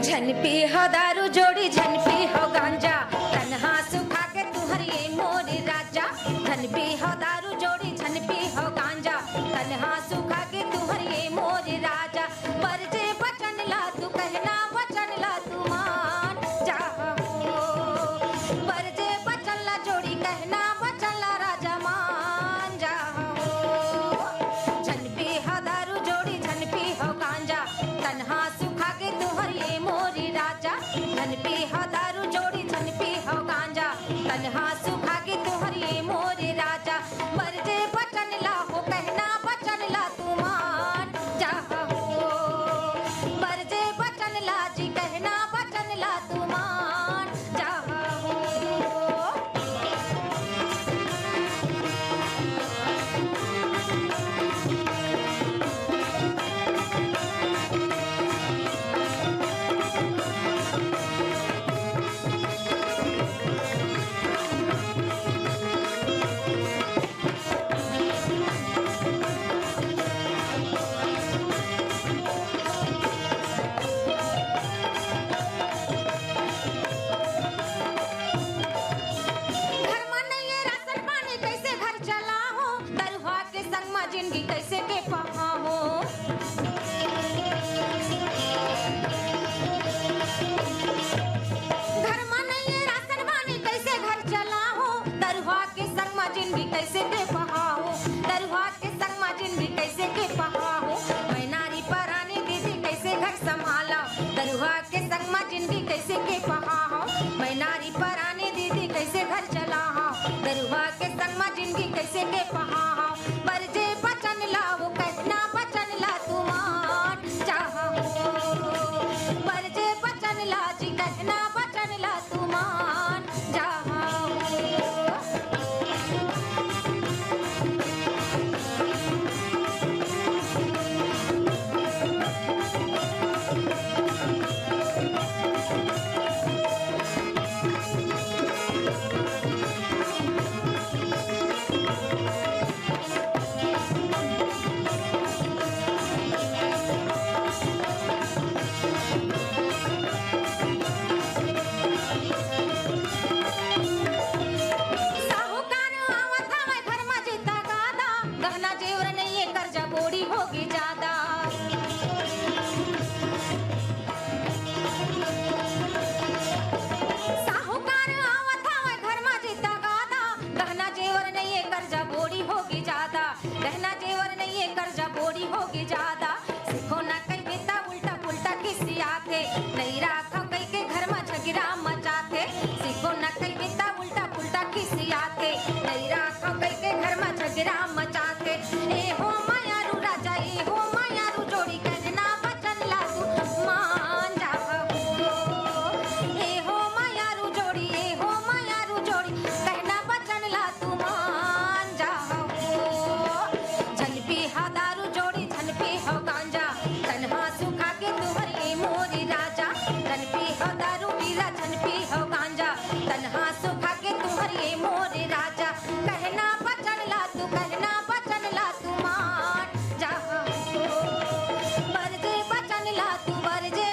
झन पी हो दारू जोड़ी झन पी हो गांजा तन्हा सुखा के तुहर ये मोरी राजा। झन पी हो दारू जोड़ी झन पी हो गांजा तन्हा सुखा के तुहर ये मोरी राजा। बरजे बचन ला तू कहना बचन ला तू मान जा हो। बरजे बचन ला जोड़ी कहना बचन ला राजा मान जा हो। झन पी हो दारू जोड़ी झन पी हो गांजा तन्हा सुखा के तुहर ये मोरी राजा। झन पी हो दारू जोड़ी झन पी हो गांजा तन्हा सुखा के तुहर ये मोरी राजा। बरजे बचन ला हो कहना बचन ला तू मान जा हो। बरजे बचन ला जी कहना बचन ला तू मान जा हो। जिंदगी कैसे के पहा हो। घर में नहीं है राशन पानी कैसे घर चला हो। दरुआ के संग में जिंदगी कैसे के पहा हो। दरुआ के संग में जिंदगी कैसे के पहा हो। मैं नारी परानी दीदी कैसे घर संभाला। दरुआ के संग में जिंदगी कैसे के पहा हो। मैं नारी परानी दीदी कैसे घर चला हो। दरुआ के संग में जिंदगी कैसे के पहा हो। बरजे बचन ला वो कहना बचन ला तू मान जा हो। बरजे बचन ला जी कहना बचन ला तू मान जा हो। होगी ज्यादा साहूकार आवत हवे घर में जीता गादा। गहना जेवर नहीं है कर्जा बोरी होगी ज्यादा। गहना जेवर नहीं है कर्जा बोरी होगी ज्यादा। सीखो ना कई बेटा उल्टा पुल्टा किसी आके नहीं राखो कई के घर में झगड़ा मचाते। सीखो ना कई बेटा उल्टा पुल्टा किसी आके नहीं राखो कई के घर में झगड़ा मचाते। ए हो मायारू राजा ए हो मायारू जोड़ी कहना बचन ला तू मान जा हो। ए हो मायारू जोड़ी ए हो मायारू जोड़ी कहना बचन ला तू मान जा हो। झन पी हा दारू जोड़ी झन पी हो गांजा तन्हा सुखा के तुहर ये मोरी राजा। झन पी हो दारू पीला झन पी हो गांजा तन्हा सुखा के तुहर ये मोरी राजा। कहना बचन ला तू कहना बचन ला तू मान जा हो। बरजे बचन ला तू बरजे